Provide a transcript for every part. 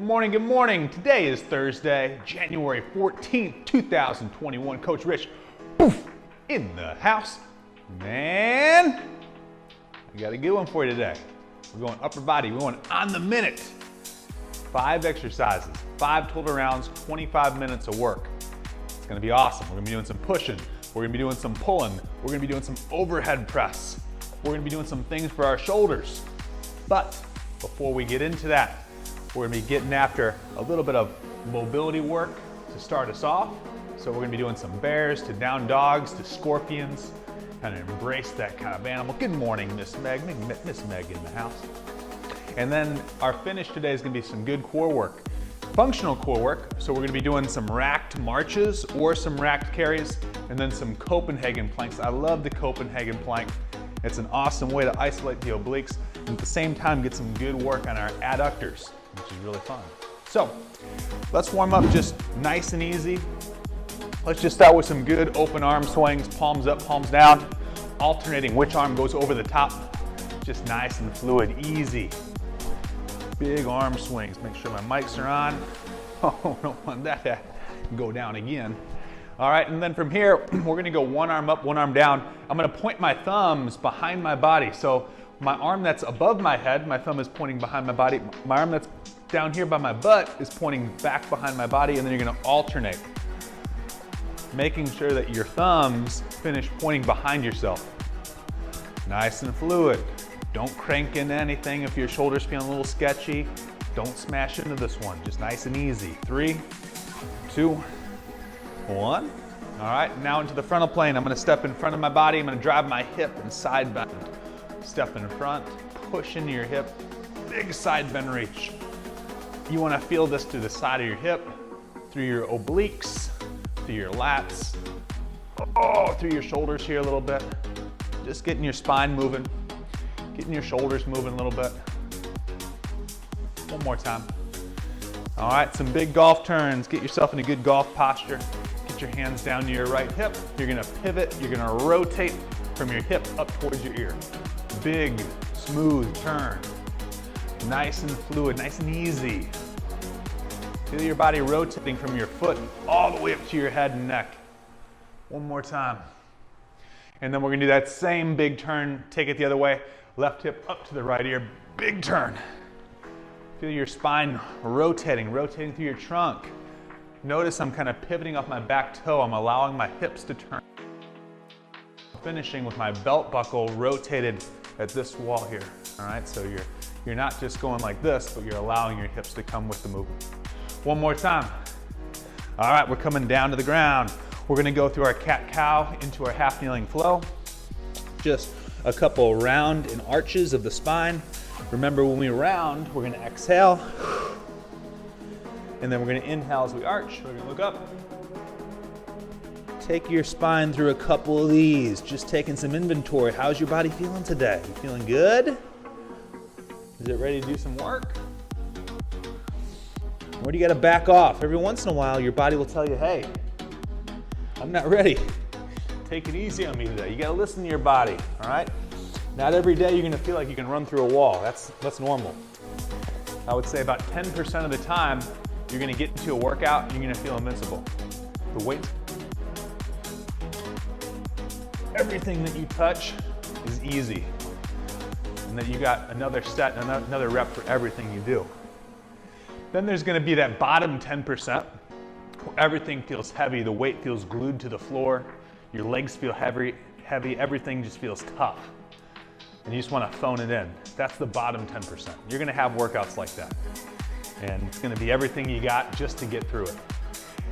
morning, good morning. Today is Thursday, January 14th, 2021. Coach Rich, poof, in the house. Man, I got a good one for you today. We're going upper body, we're going on the minute. 5 exercises, 5 total rounds, 25 minutes of work. It's gonna be awesome. We're gonna be doing some pushing, we're gonna be doing some pulling, we're gonna be doing some overhead press, we're gonna be doing some things for our shoulders. But before we get into that, we're gonna be getting after a little bit of mobility work to start us off. So we're gonna be doing some bears to down dogs to scorpions, kind of embrace that kind of animal. Good morning, Miss Meg. Miss Meg in the house. And then our finish today is gonna be some good core work. Functional core work, so we're gonna be doing some racked marches or some racked carries, and then some Copenhagen planks. I love the Copenhagen plank. It's an awesome way to isolate the obliques, and at the same time get some good work on our adductors, which is really fun. So let's warm up just nice and easy. Let's just start with some good open arm swings, palms up, palms down, alternating which arm goes over the top. Just nice and fluid, easy. Big arm swings. Make sure my mics are on. Oh, don't want that to go down again. All right, and then from here, we're gonna go one arm up, one arm down. I'm gonna point my thumbs behind my body. So my arm that's above my head, my thumb is pointing behind my body. My arm that's down here by my butt is pointing back behind my body, and then you're gonna alternate, making sure that your thumbs finish pointing behind yourself. Nice and fluid. Don't crank into anything if your shoulder's feeling a little sketchy. Don't smash into this one, just nice and easy. 3, 2, 1. All right, now into the frontal plane. I'm gonna step in front of my body. I'm gonna drive my hip and side bend. Step in front, push into your hip, big side bend reach. You wanna feel this through the side of your hip, through your obliques, through your lats, through your shoulders here a little bit. Just getting your spine moving, getting your shoulders moving a little bit. One more time. All right, some big golf turns. Get yourself in a good golf posture. Get your hands down to your right hip. You're gonna pivot, you're gonna rotate from your hip up towards your ear. Big, smooth turn. Nice and fluid, nice and easy. Feel your body rotating from your foot all the way up to your head and neck. One more time. And then we're gonna do that same big turn, take it the other way. Left hip up to the right ear, big turn. Feel your spine rotating through your trunk. Notice I'm kind of pivoting off my back toe. I'm allowing my hips to turn. Finishing with my belt buckle rotated at this wall here. All right, so you're not just going like this, but you're allowing your hips to come with the movement. One more time. All right, we're coming down to the ground. We're gonna go through our cat-cow into our half kneeling flow. Just a couple round and arches of the spine. Remember, when we round, we're gonna exhale, and then we're gonna inhale as we arch. We're gonna look up. Take your spine through a couple of these, just taking some inventory. How's your body feeling today? You feeling good? Is it ready to do some work? Or do you gotta back off? Every once in a while, your body will tell you, hey, I'm not ready. Take it easy on me today. You gotta listen to your body, all right? Not every day you're gonna feel like you can run through a wall. That's normal. I would say about 10% of the time, you're gonna get into a workout and you're gonna feel invincible. The weight, everything that you touch is easy. And then you got another set, another rep for everything you do. Then there's gonna be that bottom 10%, where everything feels heavy, the weight feels glued to the floor, your legs feel heavy, everything just feels tough. And you just wanna phone it in. That's the bottom 10%. You're gonna have workouts like that. And it's gonna be everything you got just to get through it.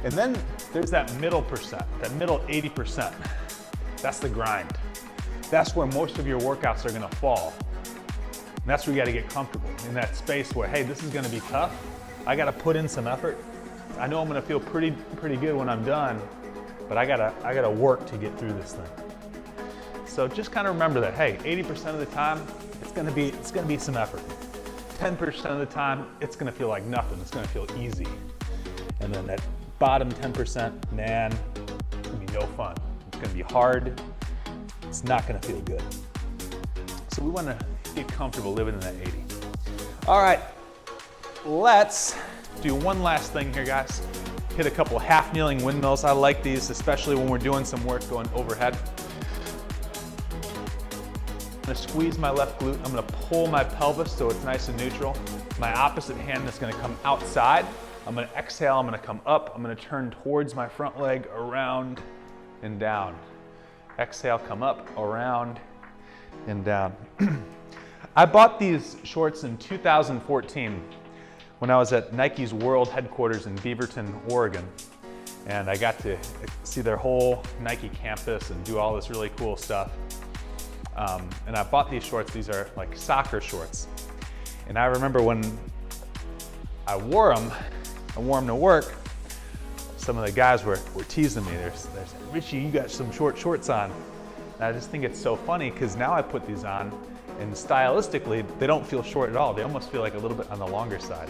And then there's that middle percent, that middle 80%. That's the grind. That's where most of your workouts are gonna fall. And that's where you gotta get comfortable, in that space where, hey, this is gonna be tough. I gotta put in some effort. I know I'm gonna feel pretty good when I'm done, but I gotta work to get through this thing. So just kind of remember that, hey, 80% of the time, it's gonna be some effort. 10% of the time, it's gonna feel like nothing. It's gonna feel easy. And then that bottom 10%, man, it's gonna be no fun. It's gonna be hard. It's not gonna feel good. So we wanna get comfortable living in that 80. All right, let's Do one last thing here, guys. Hit a couple half kneeling windmills. I like these, especially when we're doing some work going overhead. I'm gonna squeeze my left glute. I'm gonna pull my pelvis so it's nice and neutral. My opposite hand is gonna come outside. I'm gonna exhale, I'm gonna come up. I'm gonna turn towards my front leg, around and down. Exhale, come up, around and down. I bought these shorts in 2014 when I was at Nike's world headquarters in Beaverton, Oregon. And I got to see their whole Nike campus and do all this really cool stuff. And I bought these shorts. These are like soccer shorts. And I remember when I wore them to work, some of the guys were teasing me. They're saying, Richie, you got some short shorts on. And I just think it's so funny because now I put these on and stylistically, they don't feel short at all. They almost feel like a little bit on the longer side.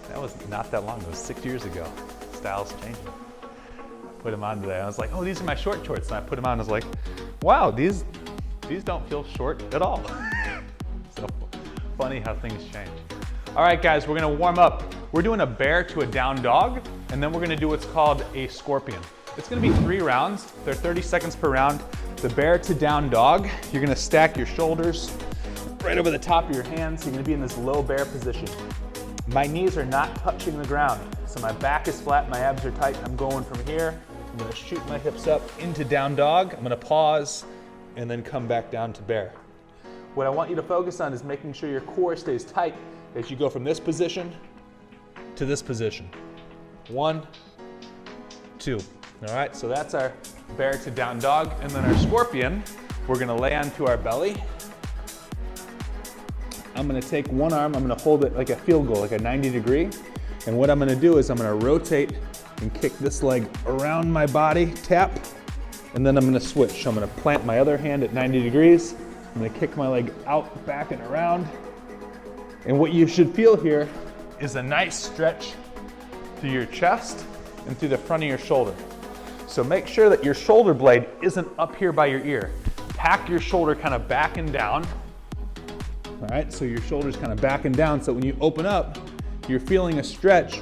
That was not that long, it was 6 years ago. Style's changing. I put them on today. I was like, oh, these are my short shorts. And I put them on and I was like, wow, these don't feel short at all. So funny how things change. All right, guys, we're gonna warm up. We're doing a bear to a down dog, and then we're gonna do what's called a scorpion. It's gonna be 3 rounds. They're 30 seconds per round. The bear to down dog, you're gonna stack your shoulders right over the top of your hands. You're gonna be in this low bear position. My knees are not touching the ground. So my back is flat, my abs are tight. I'm going from here. I'm gonna shoot my hips up into down dog. I'm gonna pause and then come back down to bear. What I want you to focus on is making sure your core stays tight as you go from this position to this position. 1, 2. All right, so that's our bear to down dog. And then our scorpion, we're gonna lay onto our belly. I'm gonna take one arm, I'm gonna hold it like a field goal, like a 90 degree. And what I'm gonna do is I'm gonna rotate and kick this leg around my body, tap, and then I'm gonna switch. So I'm gonna plant my other hand at 90 degrees. I'm gonna kick my leg out, back, and around. And what you should feel here is a nice stretch through your chest and through the front of your shoulder. So make sure that your shoulder blade isn't up here by your ear. Pack your shoulder kind of back and down. All right, so your shoulder's kind of back and down, so when you open up, you're feeling a stretch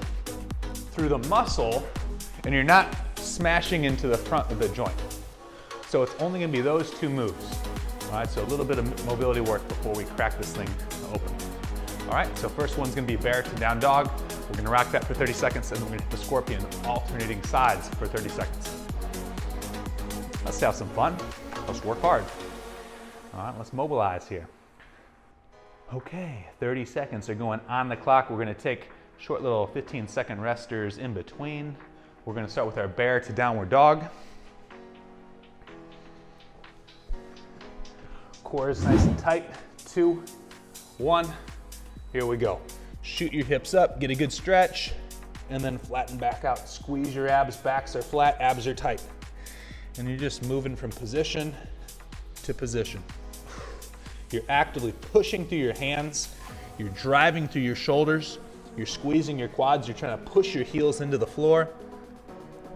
through the muscle and you're not smashing into the front of the joint. So it's only gonna be those 2 moves. All right, so a little bit of mobility work before we crack this thing open. All right, so first one's gonna be bear to down dog. We're gonna rock that for 30 seconds and then we're gonna hit the scorpion alternating sides for 30 seconds. Let's have some fun. Let's work hard. All right, let's mobilize here. Okay, 30 seconds are going on the clock. We're gonna take short little 15-second resters in between. We're gonna start with our bear to downward dog. Core is nice and tight. 2, 1, here we go. Shoot your hips up, get a good stretch, and then flatten back out. Squeeze your abs, backs are flat, abs are tight. And you're just moving from position to position. You're actively pushing through your hands, you're driving through your shoulders, you're squeezing your quads, you're trying to push your heels into the floor,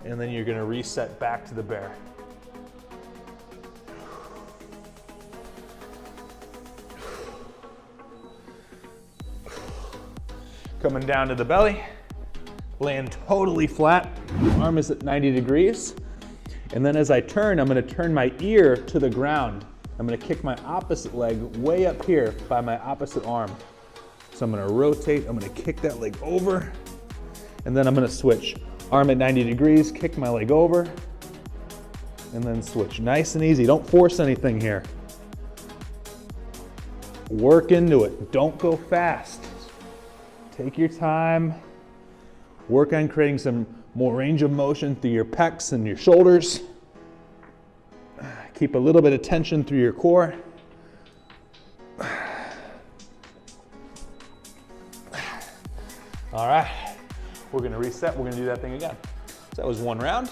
and then you're gonna reset back to the bear. Coming down to the belly, laying totally flat, arm is at 90 degrees. And then as I turn, I'm gonna turn my ear to the ground. I'm gonna kick my opposite leg way up here by my opposite arm. So I'm gonna rotate, I'm gonna kick that leg over, and then I'm gonna switch. Arm at 90 degrees, kick my leg over, and then switch. Nice and easy, don't force anything here. Work into it, don't go fast. Take your time. Work on creating some more range of motion through your pecs and your shoulders. Keep a little bit of tension through your core. All right, we're gonna reset. We're gonna do that thing again. So that was 1 round.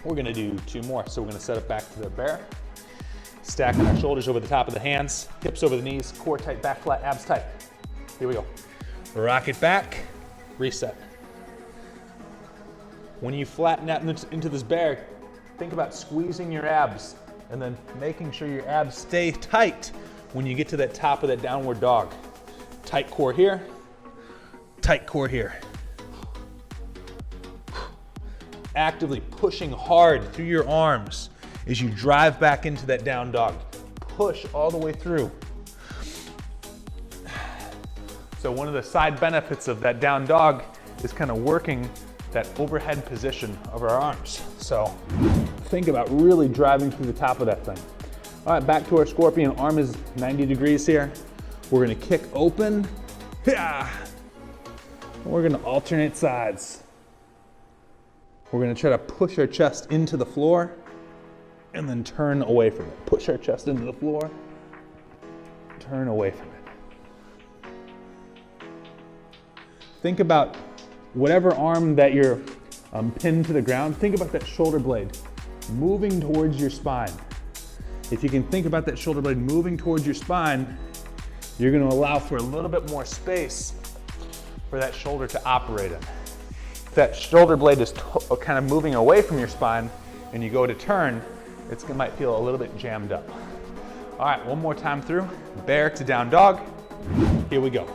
We're gonna do 2 more. So we're gonna set it back to the bear. Stacking our shoulders over the top of the hands, hips over the knees, core tight, back flat, abs tight. Here we go. Rock it back, reset. When you flatten out into this bear, think about squeezing your abs and then making sure your abs stay tight when you get to that top of that downward dog. Tight core here, tight core here. actively pushing hard through your arms as you drive back into that down dog. Push all the way through. So one of the side benefits of that down dog is kind of working that overhead position of our arms. So think about really driving through the top of that thing. All right, back to our scorpion. Arm is 90 degrees here. We're gonna kick open. Yeah. We're gonna alternate sides. We're gonna try to push our chest into the floor and then turn away from it. Push our chest into the floor, turn away from it. Think about whatever arm that you're pinned to the ground, think about that shoulder blade moving towards your spine. If you can think about that shoulder blade moving towards your spine, you're gonna allow for a little bit more space for that shoulder to operate in. If that shoulder blade is kind of moving away from your spine and you go to turn, it might feel a little bit jammed up. All right, one more time through. Bear to down dog. Here we go.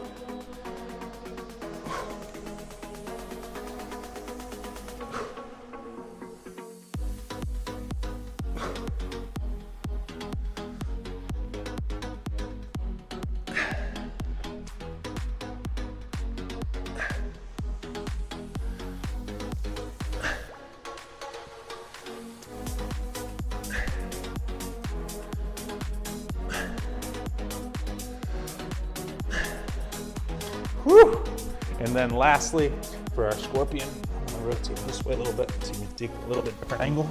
Whew. And then lastly, for our scorpion, I'm gonna rotate this way a little bit so you can take a little bit different angle.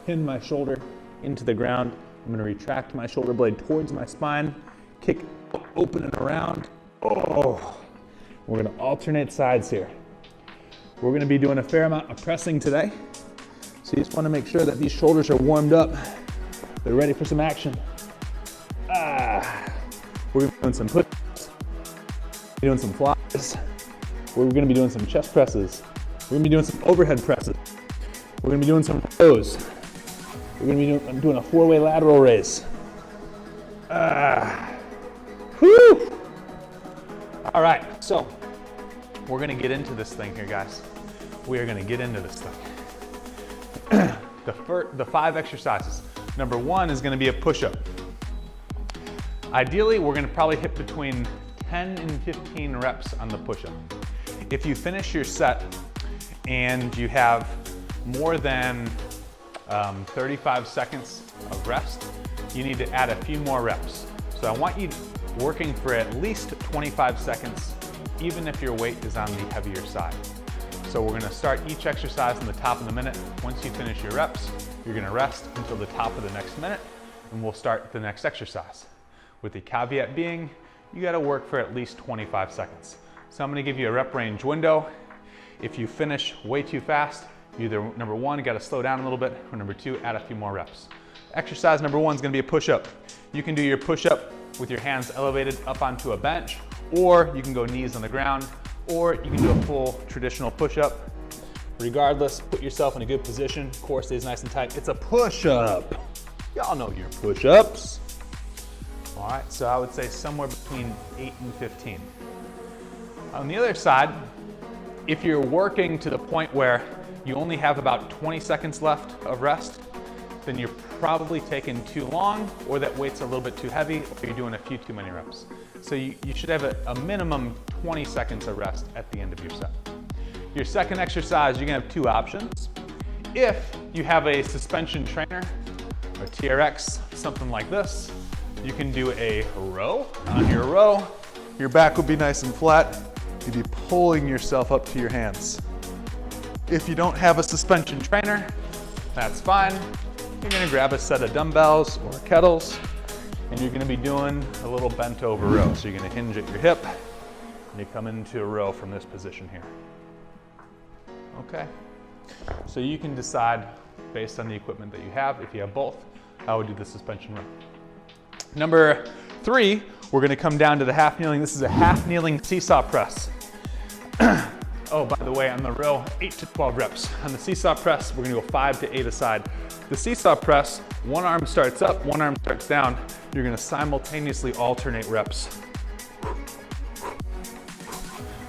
Pin my shoulder into the ground. I'm gonna retract my shoulder blade towards my spine, kick open and around. Oh, we're gonna alternate sides here. We're gonna be doing a fair amount of pressing today. So you just wanna make sure that these shoulders are warmed up. They're ready for some action. We're doing some push-ups. We're doing some flies. We're gonna be doing some chest presses. We're gonna be doing some overhead presses. We're gonna be doing some rows. We're gonna be doing a 4-way lateral raise. Whew. All right, so we're gonna get into this thing here, guys. We are gonna get into this thing. The 5 exercises. Number 1 is gonna be a push-up. Ideally, we're gonna probably hit between 10 and 15 reps on the push-up. If you finish your set and you have more than 35 seconds of rest, you need to add a few more reps. So I want you working for at least 25 seconds, even if your weight is on the heavier side. So we're gonna start each exercise in the top of the minute. Once you finish your reps, you're gonna rest until the top of the next minute, and we'll start the next exercise. With the caveat being, you gotta work for at least 25 seconds. So I'm gonna give you a rep range window. If you finish way too fast, either number 1, you gotta slow down a little bit, or number 2, add a few more reps. Exercise number 1 is gonna be a push-up. You can do your push-up with your hands elevated up onto a bench, or you can go knees on the ground, or you can do a full traditional push-up. Regardless, put yourself in a good position, core stays nice and tight. It's a push-up. Y'all know your push-ups. All right, so I would say somewhere between 8 and 15. On the other side, if you're working to the point where you only have about 20 seconds left of rest, then you're probably taking too long, or that weight's a little bit too heavy, or you're doing a few too many reps. So you should have a minimum 20 seconds of rest at the end of your set. Your second exercise, you're gonna have 2 options. If you have a suspension trainer or TRX, something like this, you can do a row. On your row, your back will be nice and flat. You'll be pulling yourself up to your hands. If you don't have a suspension trainer, that's fine. You're gonna grab a set of dumbbells or kettles, and you're gonna be doing a little bent over row. So you're gonna hinge at your hip, and you come into a row from this position here. Okay, so you can decide based on the equipment that you have. If you have both, I would do the suspension row. Number 3, we're gonna come down to the half kneeling. This is a half kneeling seesaw press. Oh, by the way, on the row, 8 to 12 reps. On the seesaw press, we're gonna go 5 to 8 aside. The seesaw press, one arm starts up, one arm starts down. You're gonna simultaneously alternate reps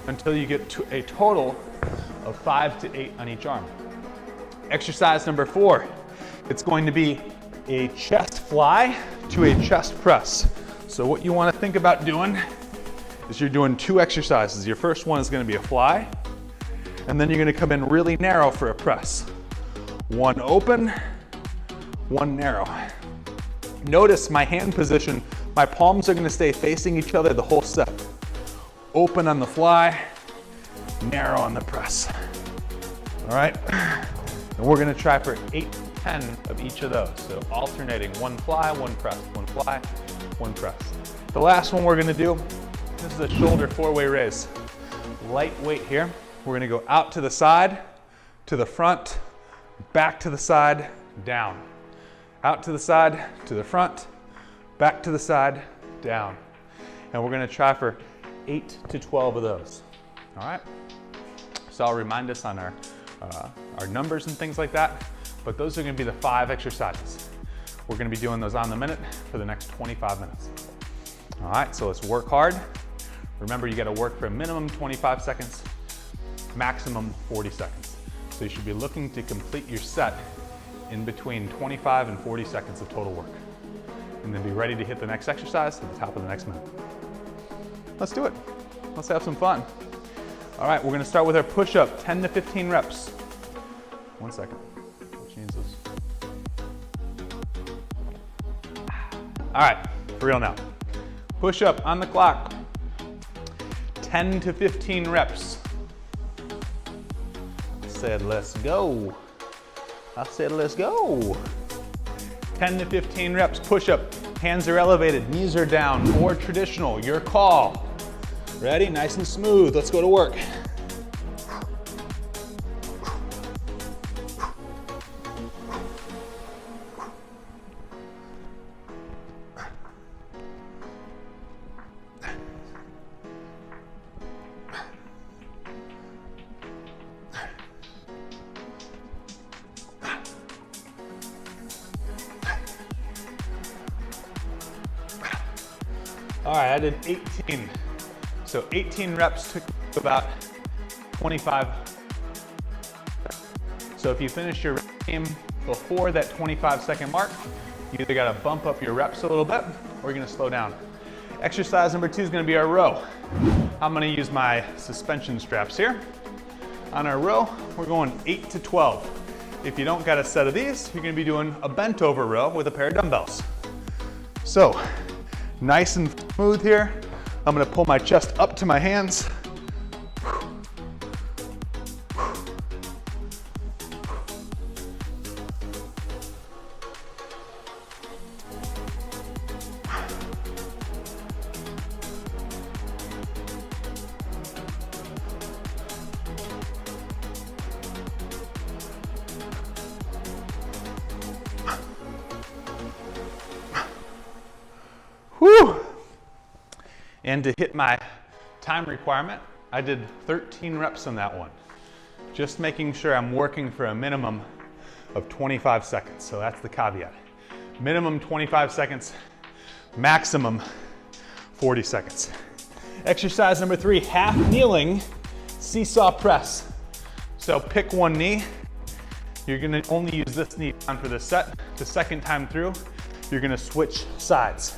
until you get to a total of 5 to 8 on each arm. Exercise number 4, it's going to be a chest fly to a chest press. So what you want to think about doing is you're doing 2 exercises. Your first one is going to be a fly, and then you're going to come in really narrow for a press. 1 open, 1 narrow. Notice my hand position, my palms are going to stay facing each other the whole set. Open on the fly, narrow on the press. All right, and we're going to try for 8 to 10 of each of those. So alternating 1 fly, 1 press, 1 fly, 1 press. The last one we're going to do, this is a shoulder 4-way raise. Light weight here. We're going to go out to the side, to the front, back to the side, down. Out to the side, to the front, back to the side, down. And we're going to try for 8 to 12 of those. All right? So I'll remind us on our numbers and things like that, but those are going to be the 5 exercises. We're going to be doing those on the minute for the next 25 minutes. All right, so let's work hard. Remember, you got to work for a minimum 25 seconds, maximum 40 seconds. So you should be looking to complete your set in between 25 and 40 seconds of total work. And then be ready to hit the next exercise at the top of the next minute. Let's do it. Let's have some fun. All right, we're going to start with our push-up, 10 to 15 reps. 1 second. I'll change this. All right, for real now. Push-up on the clock, 10 to 15 reps. I said, let's go. I said, let's go. 10 to 15 reps, push-up. Hands are elevated, knees are down, or traditional, your call. Ready? Nice and smooth. Let's go to work. All right, I did 18. So 18 reps took about 25. So if you finish your game before that 25-second mark, you either got to bump up your reps a little bit or you're going to slow down. Exercise number 2 is going to be our row. I'm going to use my suspension straps here. On our row, we're going 8 to 12. If you don't got a set of these, you're going to be doing a bent over row with a pair of dumbbells. So nice and smooth here. I'm going to pull my chest up to my hands. Whew. And to hit my time requirement, I did 13 reps on that one. Just making sure I'm working for a minimum of 25 seconds. So that's the caveat. Minimum 25 seconds, maximum 40 seconds. Exercise number 3, half kneeling seesaw press. So pick one knee. You're gonna only use this knee down for this set. The second time through, you're gonna switch sides.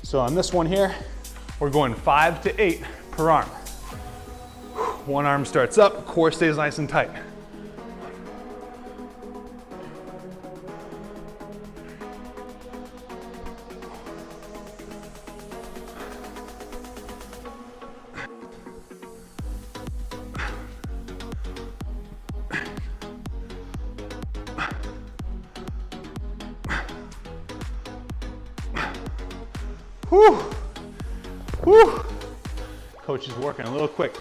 So on this one here, we're going 5 to 8 per arm. One arm starts up, core stays nice and tight. Whew. Whew. Coach is working a little quick.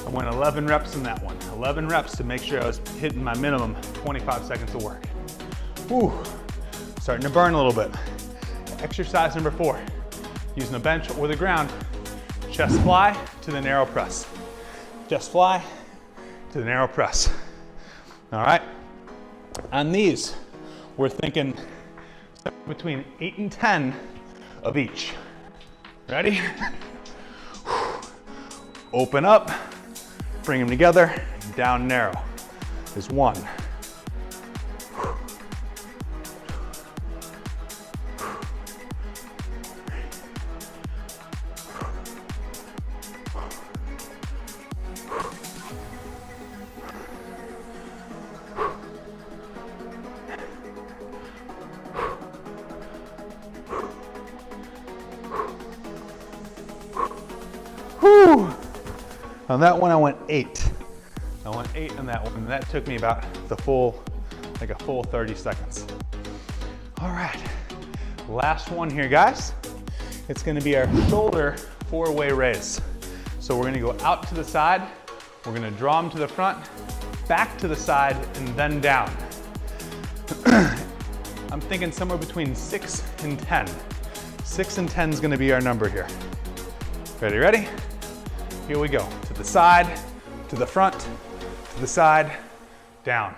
I went 11 reps in that one. 11 reps to make sure I was hitting my minimum 25 seconds of work. Whew. Starting to burn a little bit. Exercise number 4. Using a bench or the ground. Chest fly to the narrow press. Chest fly to the narrow press. All right. On these, we're thinking between 8 and 10 of each. Ready? Open up, Bring them together, down narrow is 1. Whew. On that one, I went 8. I went 8 on that one, and that took me about the full, like a full 30 seconds. All right, last one here, guys. It's gonna be our shoulder 4-way raise. So we're gonna go out to the side, we're gonna draw them to the front, back to the side, and then down. I'm thinking somewhere between 6 and 10. 6 and 10 is gonna be our number here. Ready? Here we go. To the side, to the front, to the side, down.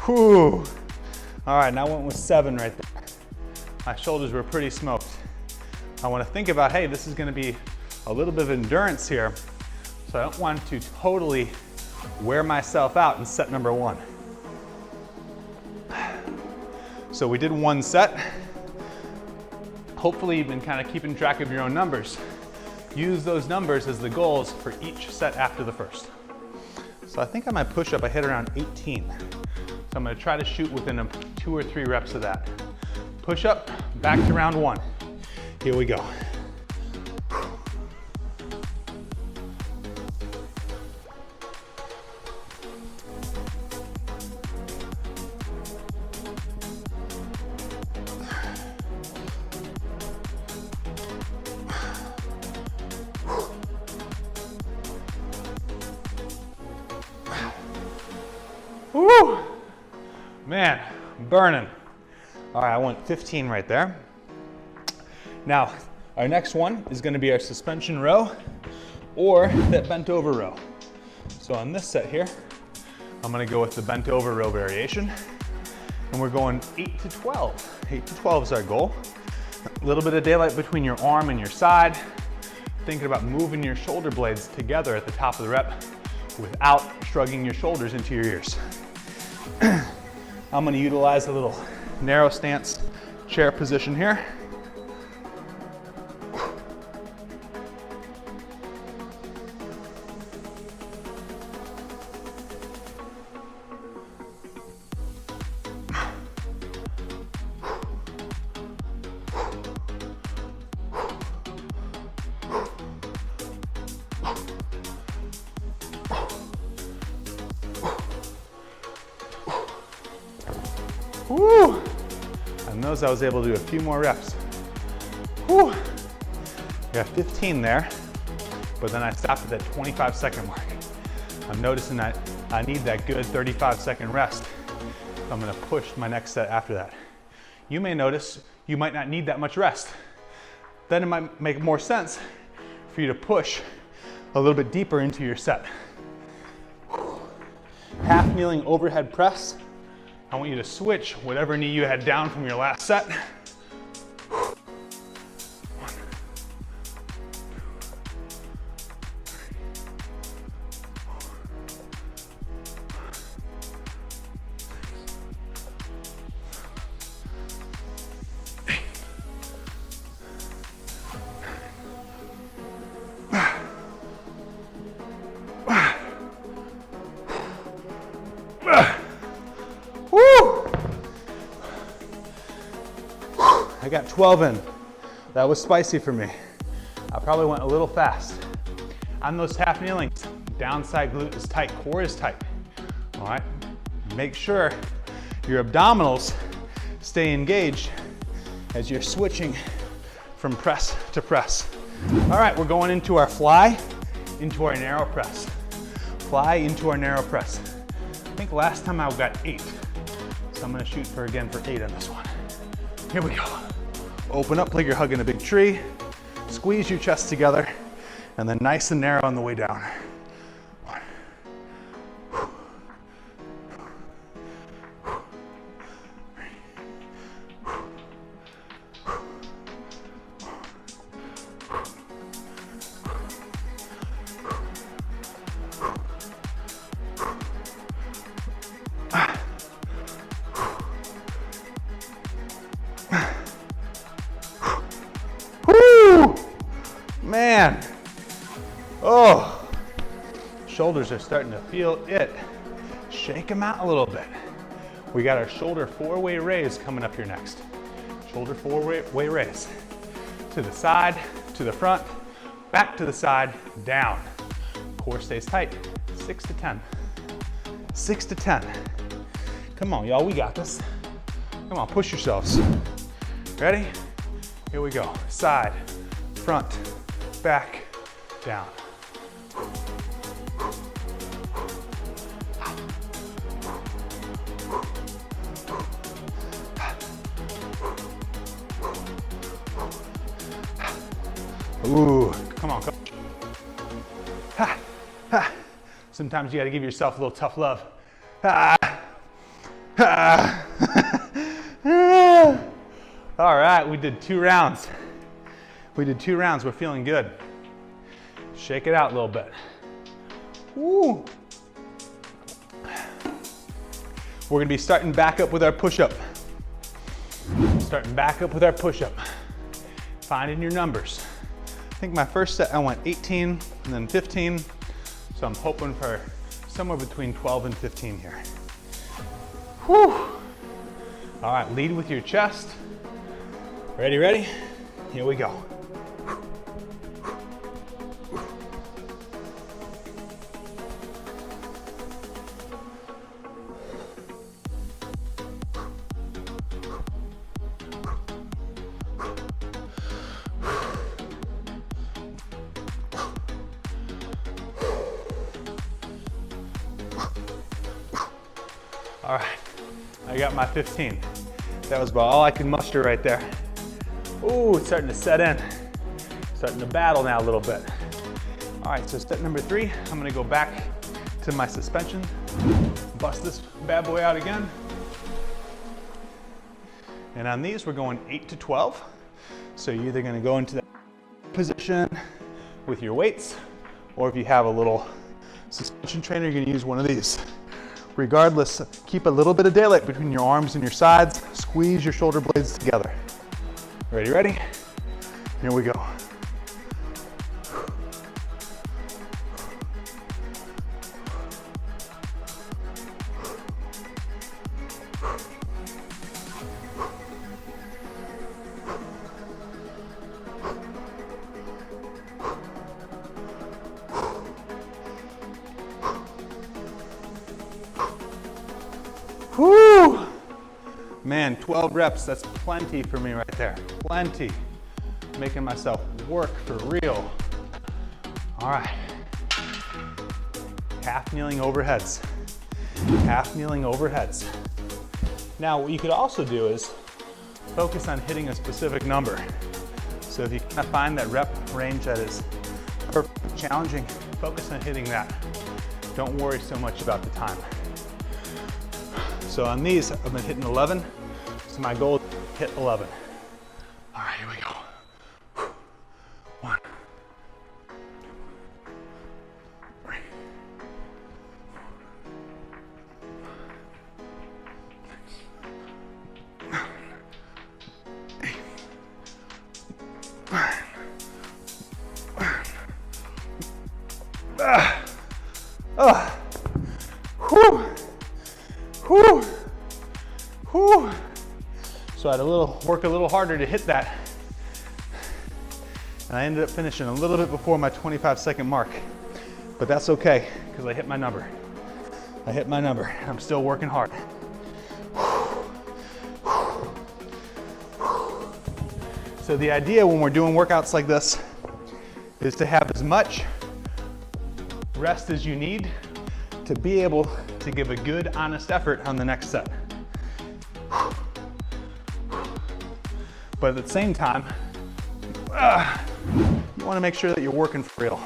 Whew. All right, now I went with 7 right there. My shoulders were pretty smoked. I want to think about, hey, this is going to be a little bit of endurance here, so I don't want to totally wear myself out in set number 1. So we did 1 set. Hopefully you've been kind of keeping track of your own numbers. Use those numbers as the goals for each set after the first. So I think on my push-up I hit around 18. So I'm going to try to shoot within 2 or 3 reps of that. Push up, back to round 1. Here we go. Woo! Man, burning. All right, I went 15 right there. Now, our next one is gonna be our suspension row or that bent over row. So on this set here, I'm gonna go with the bent over row variation. And we're going 8 to 12. 8 to 12 is our goal. A little bit of daylight between your arm and your side. Thinking about moving your shoulder blades together at the top of the rep without shrugging your shoulders into your ears. I'm gonna utilize a little narrow stance chair position here. Woo! On those I was able to do a few more reps. Woo! Got 15 there, but then I stopped at that 25-second mark. I'm noticing that I need that good 35-second rest. I'm gonna push my next set after that. You may notice you might not need that much rest. Then it might make more sense for you to push a little bit deeper into your set. Half kneeling overhead press. I want you to switch whatever knee you had down from your last set. I got 12 in. That was spicy for me. I probably went a little fast. On those half kneelings, downside glute is tight, core is tight. All right, make sure your abdominals stay engaged as you're switching from press to press. All right, we're going into our fly, into our narrow press. Fly into our narrow press. I think last time I got 8. So I'm gonna shoot again for 8 on this one. Here we go. Open up like you're hugging a big tree. Squeeze your chest together, and then nice and narrow on the way down. Man, oh, shoulders are starting to feel it. Shake them out a little bit. We got our shoulder four-way raise coming up here next. Shoulder four-way raise. To the side, to the front, back to the side, down. Core stays tight. 6 to 10. 6 to 10. Come on, y'all, we got this. Come on, push yourselves. Ready? Here we go. Side, front, back, down. Ooh, come on, coach. Ha, ha. Sometimes you gotta give yourself a little tough love. Ha, ha. All right, we did 2 rounds. We did 2 rounds, we're feeling good. Shake it out a little bit. Woo. We're gonna be starting back up with our push-up. Starting back up with our push-up. Finding your numbers. I think my first set I went 18 and then 15, so I'm hoping for somewhere between 12 and 15 here. Whew. All right, lead with your chest. Ready, ready? Here we go. All right, I got my 15. That was about all I could muster right there. Ooh, it's starting to set in. Starting to battle now a little bit. All right, so step number 3, I'm gonna go back to my suspension, bust this bad boy out again. And on these, we're going 8 to 12. So you're either gonna go into that position with your weights, or if you have a little suspension trainer, you're gonna use one of these. Regardless, keep a little bit of daylight between your arms and your sides. Squeeze your shoulder blades together. Ready, ready? Here we go. Whew! Man, 12 reps, that's plenty for me right there. Plenty. Making myself work for real. All right. Half kneeling overheads. Half kneeling overheads. Now, what you could also do is focus on hitting a specific number. So if you kind of find that rep range that is perfectly challenging, focus on hitting that. Don't worry so much about the time. So on these, I've been hitting 11. So my goal is to hit 11. All right, here we go. 1, 2, 3, 8. Whew. Whew. Whew. So I had to work a little harder to hit that. And I ended up finishing a little bit before my 25-second mark. But that's okay, because I hit my number. I hit my number. I'm still working hard. So the idea when we're doing workouts like this is to have as much rest as you need to be able to give a good, honest effort on the next set. But at the same time, You want to make sure that you're working for real.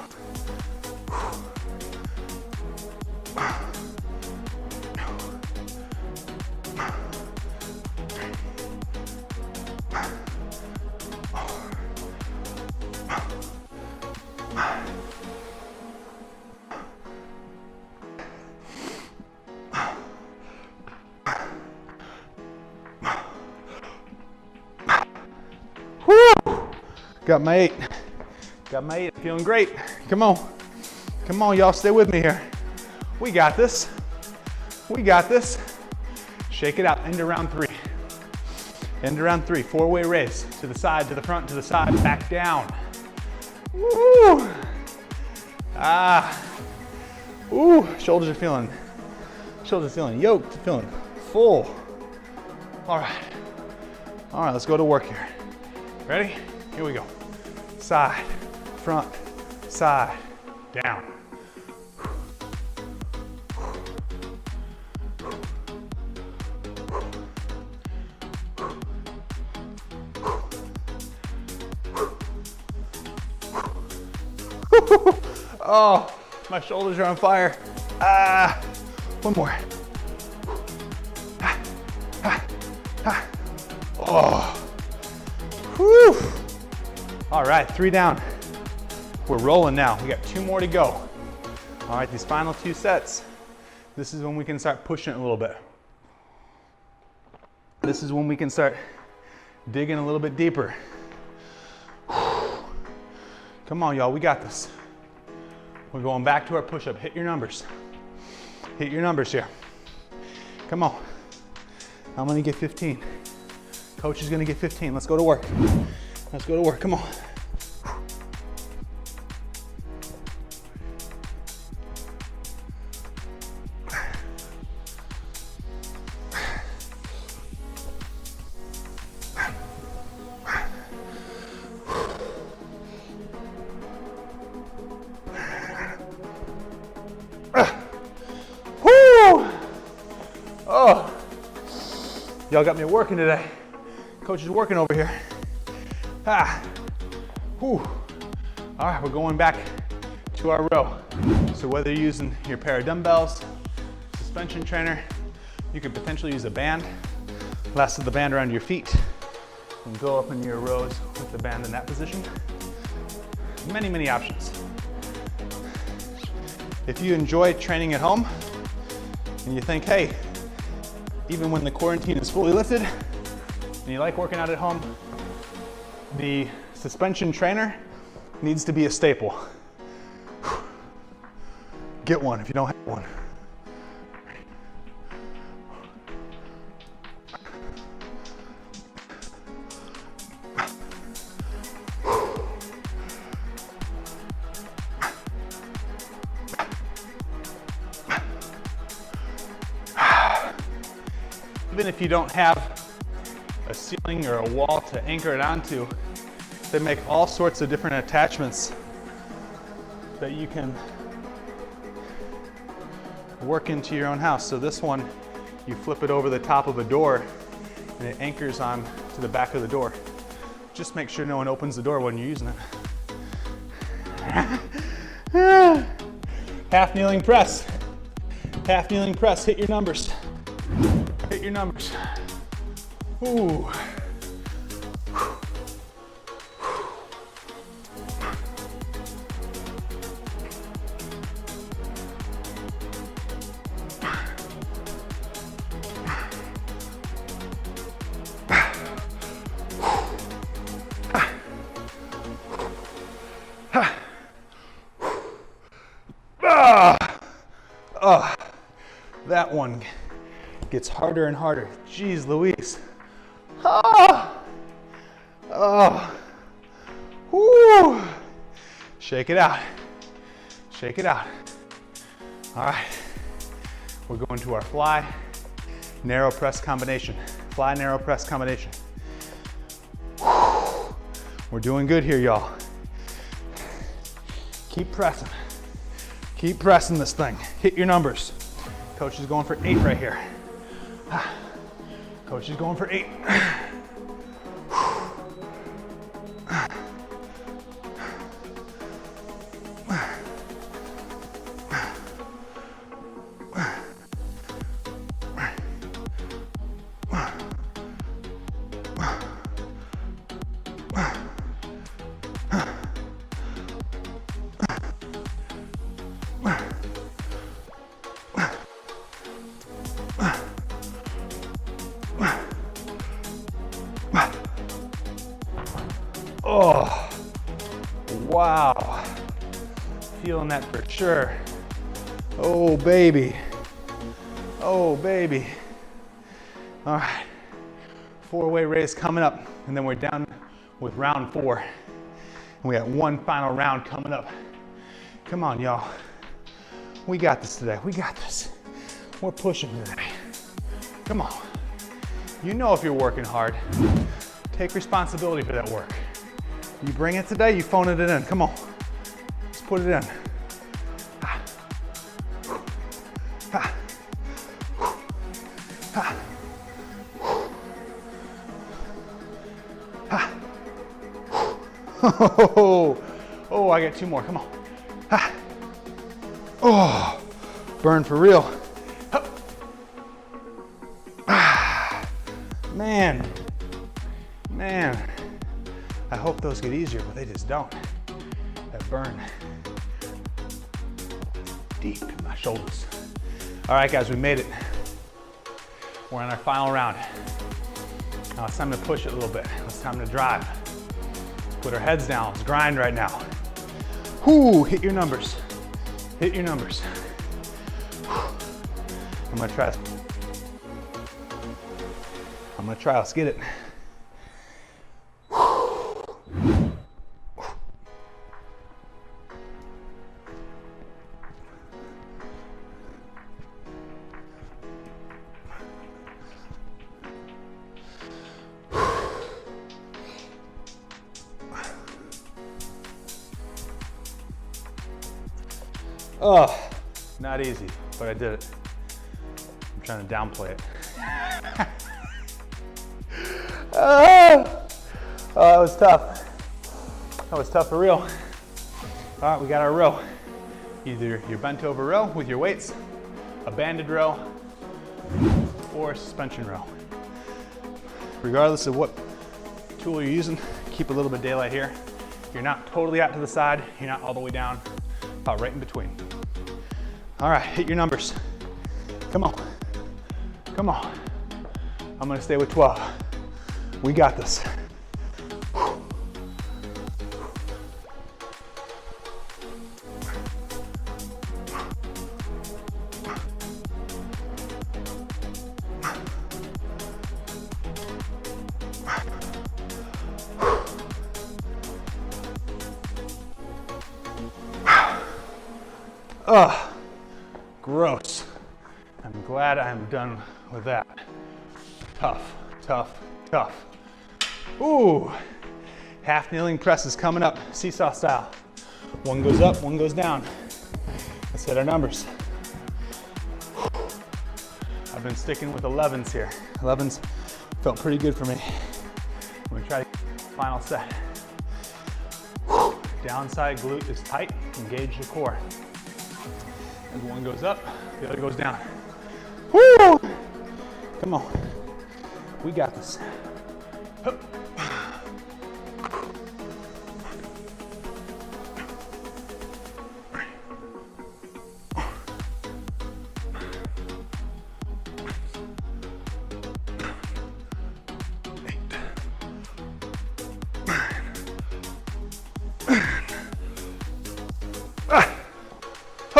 Got my 8. Got my 8. Feeling great. Come on. Come on, y'all. Stay with me here. We got this. We got this. Shake it out. End of round 3. End of round 3. 4-way raise. To the side, to the front, to the side. Back down. Woo! Ah. Ooh. Shoulders are feeling yoked. Feeling full. All right. All right. Let's go to work here. Ready? Here we go. Side, front, side, down. Oh, my shoulders are on fire. Ah, one more. Oh. Whew. All right, 3 down. We're rolling now. We got 2 more to go. All right, these final 2 sets, this is when we can start pushing it a little bit. This is when we can start digging a little bit deeper. Come on, y'all, we got this. We're going back to our push-up. Hit your numbers. Hit your numbers here. Come on. I'm gonna get 15. Coach is gonna get 15. Let's go to work. Let's go to work, come on. Woo! Oh, y'all got me working today. Coach is working over here. Ah, whew. All right, we're going back to our row. So whether you're using your pair of dumbbells, suspension trainer, you could potentially use a band, elastic the band around your feet, and go up in your rows with the band in that position. Many, many options. If you enjoy training at home, and you think, hey, even when the quarantine is fully lifted, and you like working out at home, the suspension trainer needs to be a staple. Get one if you don't have one. Even if you don't have a ceiling or a wall to anchor it onto, they make all sorts of different attachments that you can work into your own house. So this one, you flip it over the top of a door and it anchors on to the back of the door. Just make sure no one opens the door when you're using it. Half kneeling press. Half kneeling press, hit your numbers. Hit your numbers. Ooh. That one gets harder and harder. Jeez Louise. Ah! Oh. Woo! Shake it out. Shake it out. All right. We're going to our fly, narrow press combination. Fly, narrow press combination. Woo. We're doing good here, y'all. Keep pressing. Keep pressing this thing. Hit your numbers. Coach is going for 8 right here. Coach is going for 8. Oh, wow. Feeling that for sure. Oh, baby. Oh, baby. All right. 4-way raise coming up, and then we're down with round 4. And we got one final round coming up. Come on, y'all. We got this today. We got this. We're pushing today. Come on. You know if you're working hard, take responsibility for that work. You bring it today, you phone it in. Come on. Let's put it in. Ha. Ha. Ha. Ha. Oh, I got 2 more. Come on. Ha. Oh, burn for real. Man, I hope those get easier, but they just don't. That burn deep in my shoulders. All right, guys, we made it. We're on our final round. Now it's time to push it a little bit. It's time to drive. Put our heads down. Let's grind right now. Whoo, hit your numbers. Hit your numbers. I'm gonna try. Let's get it. Oh, not easy, but I did it. I'm trying to downplay it. Oh, that was tough. That was tough for real. All right, we got our row. Either your bent over row with your weights, a banded row, or a suspension row. Regardless of what tool you're using, keep a little bit of daylight here. You're not totally out to the side, you're not all the way down, about right in between. All right, hit your numbers. Come on, come on. I'm gonna stay with 12. We got this. Ugh, gross. I'm glad I'm done with that. Tough, tough, tough. Ooh, half kneeling press is coming up, seesaw style. One goes up, one goes down. Let's hit our numbers. I've been sticking with 11s here. 11s felt pretty good for me. I'm gonna try the final set. Downside glute is tight, engage the core. As one goes up, the other goes down. Woo! Come on, we got this. Hup.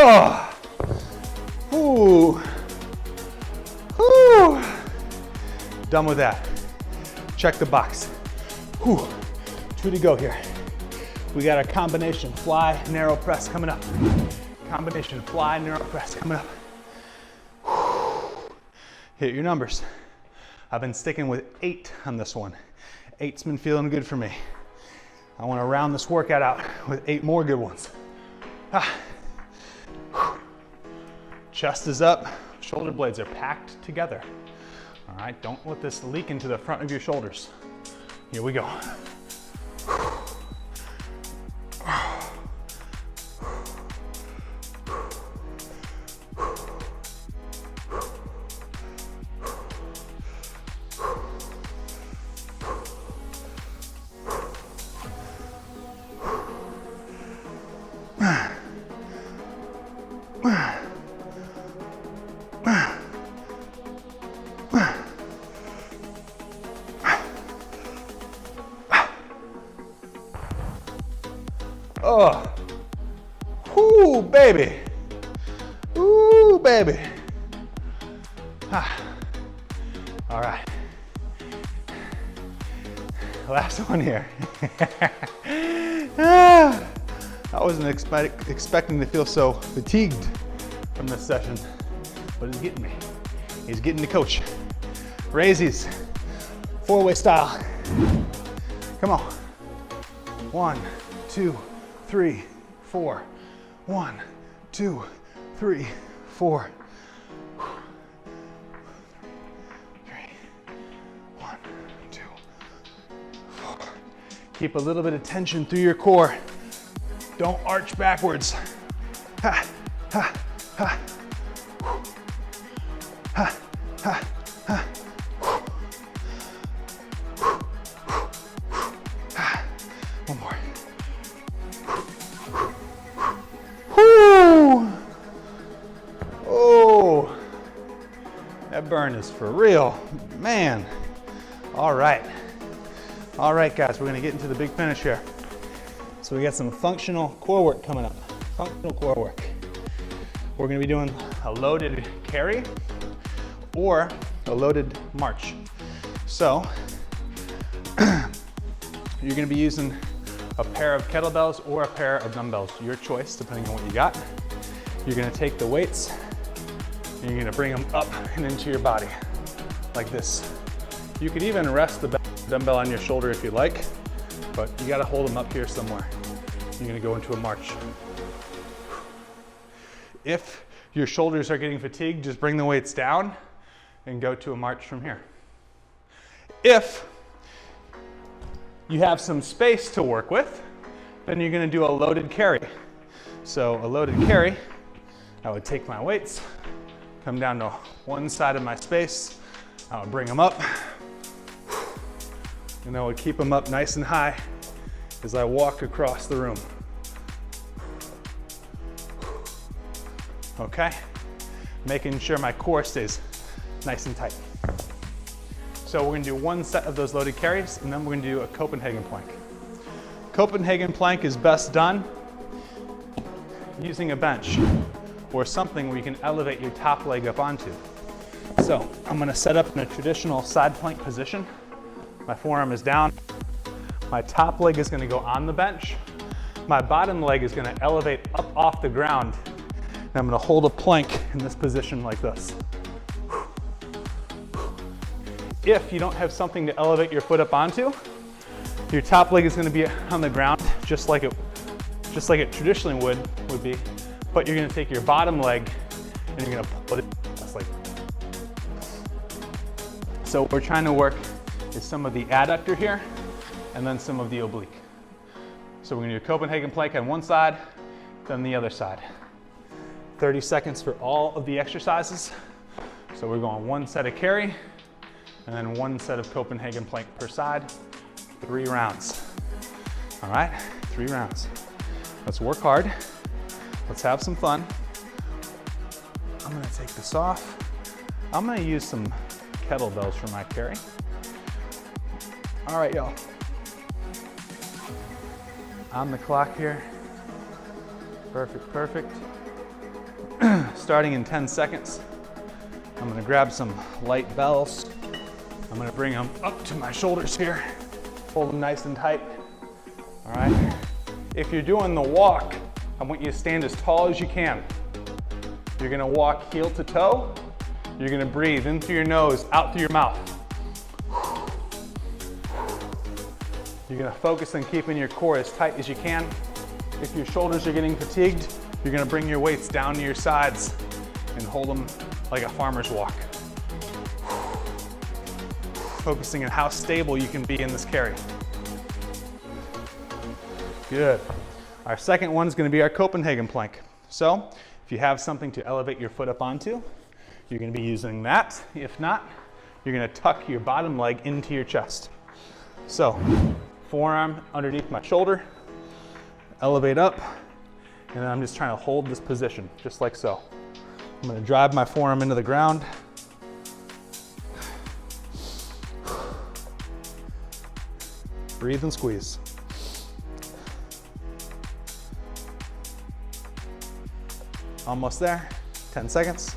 Oh. Ooh. Ooh. Done with that. Check the box. Whew. 2 to go here. We got a combination fly, narrow press coming up. Combination fly, narrow press coming up. Whew. Hit your numbers. I've been sticking with 8 on this one. 8's been feeling good for me. I want to round this workout out with 8 more good ones. Ah. Chest is up, shoulder blades are packed together. All right, don't let this leak into the front of your shoulders. Here we go. Oh, whoo, baby. Ooh, baby. Ah. All right. Last one here. I wasn't expecting to feel so fatigued from this session, but he's getting me. He's getting the coach. Raisies, 4-way style. Come on. 1, 2, 3, 4. 1, 2, 3, 4. 3, 1, 2, 4. Keep a little bit of tension through your core. Don't arch backwards. Ha, ha, ha. Ha, ha, ha. One more. Whoo! Oh, that burn is for real, man. All right, guys, we're gonna get into the big finish here. So we got some functional core work coming up. Functional core work. We're gonna be doing a loaded carry or a loaded march. So you're gonna be using a pair of kettlebells or a pair of dumbbells, your choice, depending on what you got. You're gonna take the weights and you're gonna bring them up and into your body, like this. You could even rest the dumbbell on your shoulder if you like, but you gotta hold them up here somewhere. You're gonna go into a march. If your shoulders are getting fatigued, just bring the weights down and go to a march from here. If you have some space to work with, then you're gonna do a loaded carry. So a loaded carry, I would take my weights, come down to one side of my space, I would bring them up, and I would keep them up nice and high as I walk across the room. Okay? Making sure my core stays nice and tight. So we're gonna do one set of those loaded carries, and then we're gonna do a Copenhagen plank. Copenhagen plank is best done using a bench or something where you can elevate your top leg up onto. So I'm gonna set up in a traditional side plank position. My forearm is down. My top leg is gonna go on the bench. My bottom leg is gonna elevate up off the ground. And I'm gonna hold a plank in this position like this. If you don't have something to elevate your foot up onto, your top leg is gonna be on the ground just like it traditionally would be, but you're gonna take your bottom leg and you're gonna pull it just like that. So what we're trying to work is some of the adductor here and then some of the oblique. So we're gonna do a Copenhagen plank on one side, then the other side. 30 seconds for all of the exercises. So we're going one set of carry, and then one set of Copenhagen plank per side, 3 rounds. All right, 3 rounds. Let's work hard. Let's have some fun. I'm gonna take this off. I'm gonna use some kettlebells for my carry. All right, y'all. On the clock here. Perfect, perfect. Starting in 10 seconds. I'm gonna grab some light bells. I'm gonna bring them up to my shoulders here. Hold them nice and tight. All right. If you're doing the walk, I want you to stand as tall as you can. You're gonna walk heel to toe. You're gonna breathe in through your nose, out through your mouth. You're gonna focus on keeping your core as tight as you can. If your shoulders are getting fatigued, you're gonna bring your weights down to your sides and hold them like a farmer's walk. Focusing on how stable you can be in this carry. Good. Our second one is gonna be our Copenhagen plank. So, if you have something to elevate your foot up onto, you're gonna be using that. If not, you're gonna tuck your bottom leg into your chest. So, forearm underneath my shoulder, elevate up, and then I'm just trying to hold this position, just like so. I'm gonna drive my forearm into the ground. Breathe and squeeze. Almost there, 10 seconds.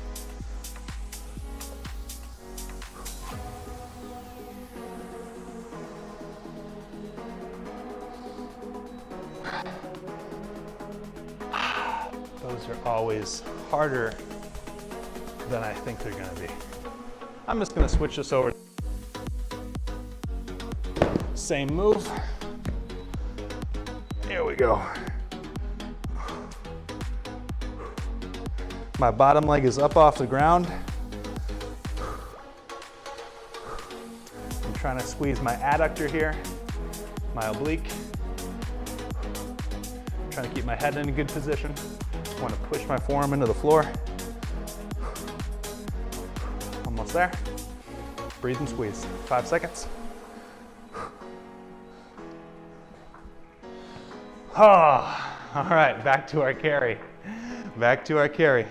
Those are always harder than I think they're gonna be. I'm just gonna switch this over. Same move. Here we go. My bottom leg is up off the ground. I'm trying to squeeze my adductor here, my oblique. I'm trying to keep my head in a good position. I want to push my forearm into the floor. Almost there. Breathe and squeeze. 5 seconds. Oh, all right, back to our carry. Back to our carry.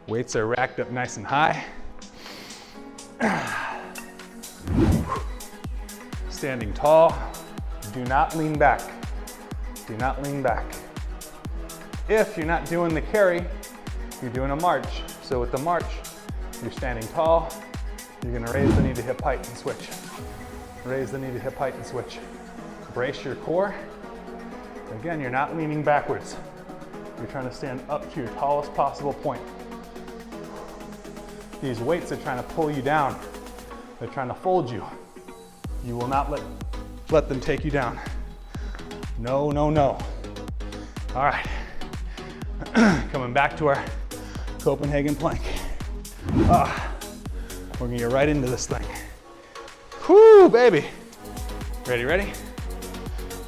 Weights are racked up nice and high. Standing tall. Do not lean back. Do not lean back. If you're not doing the carry, you're doing a march. So with the march, you're standing tall. You're gonna raise the knee to hip height and switch. Raise the knee to hip height and switch. Brace your core. Again, you're not leaning backwards. You're trying to stand up to your tallest possible point. These weights are trying to pull you down. They're trying to fold you. You will not let them take you down. No, no, no. All right. Coming back to our Copenhagen plank. We're gonna get right into this thing. Whoo, baby. Ready, ready?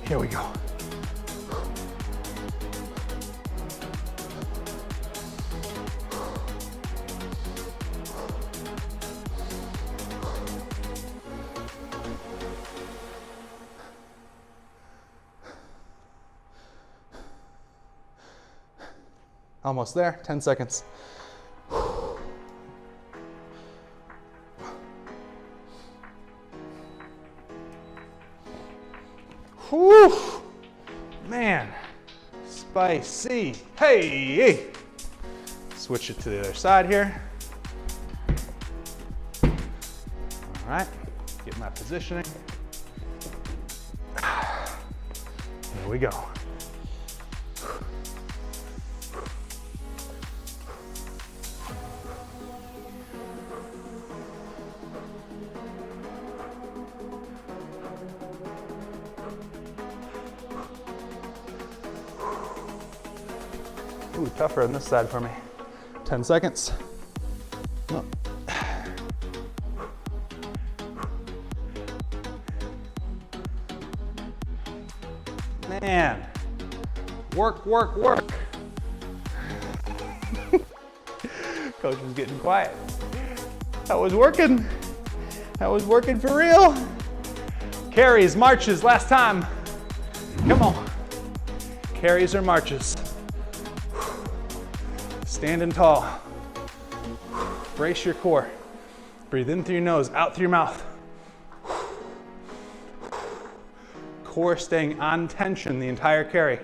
Here we go. Almost there, 10 seconds. Whew, man, spicy. Hey, switch it to the other side here. All right, get my positioning. Here we go. Ooh, tougher on this side for me. 10 seconds. Oh. Man, work, work, work. Coach was getting quiet. That was working. That was working for real. Carries, marches, last time. Come on. Carries or marches. Standing tall. Brace your core. Breathe in through your nose, out through your mouth. Core staying on tension the entire carry.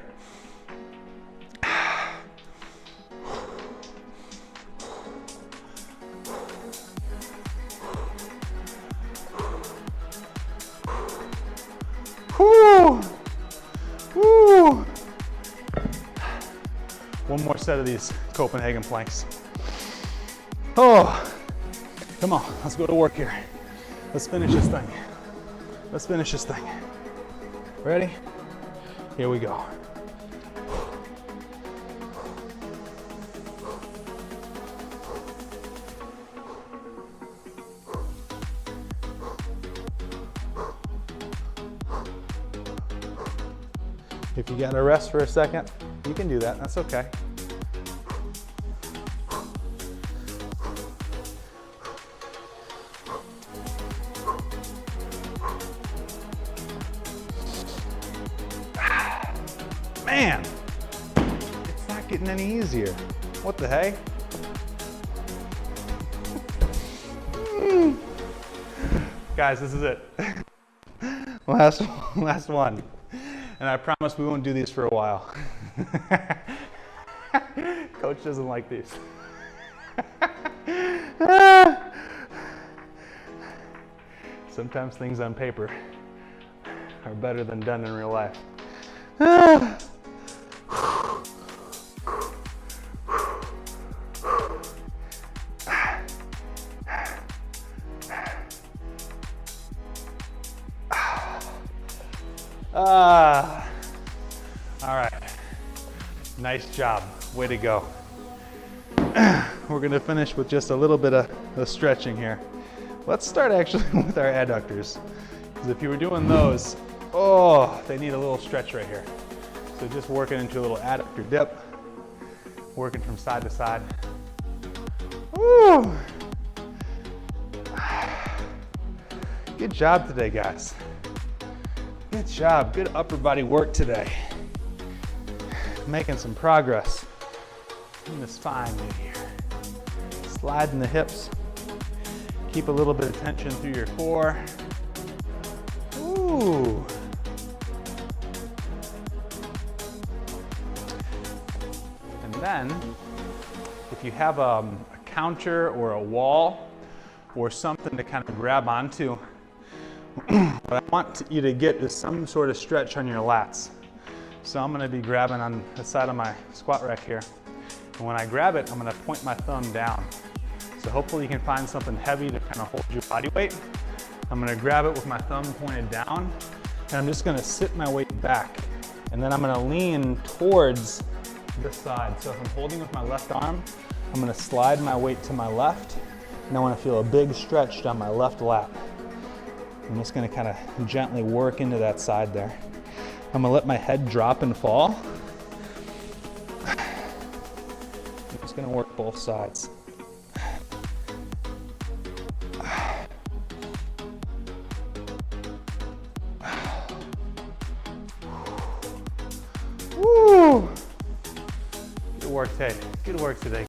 Whoo! Whoo! One more set of these Copenhagen planks. Oh, come on, let's go to work here. Let's finish this thing. Let's finish this thing. Ready? Here we go. If you gotta rest for a second, you can do that, that's okay. Man, it's not getting any easier. What the heck? Guys, this is it. Last one. And I promise we won't do these for a while. Coach doesn't like these. Sometimes things on paper are better than done in real life. All right, nice job, way to go. We're gonna finish with just a little bit of stretching here. Let's start actually with our adductors, because if you were doing those, oh, they need a little stretch right here. So just working into a little adductor dip, working from side to side. Woo! Good job today, guys. Good job, good upper body work today. Making some progress in the spine here. Sliding the hips. Keep a little bit of tension through your core. Ooh. And then, if you have a counter or a wall or something to kind of grab onto, what I want you to get is some sort of stretch on your lats. So I'm gonna be grabbing on the side of my squat rack here. And when I grab it, I'm gonna point my thumb down. So hopefully you can find something heavy to kind of hold your body weight. I'm gonna grab it with my thumb pointed down, and I'm just gonna sit my weight back. And then I'm gonna lean towards this side. So if I'm holding with my left arm, I'm gonna slide my weight to my left, and I wanna feel a big stretch down my left lat. I'm just gonna kind of gently work into that side there. I'm gonna let my head drop and fall. I'm just gonna work both sides. Woo! Good work today. Good work today,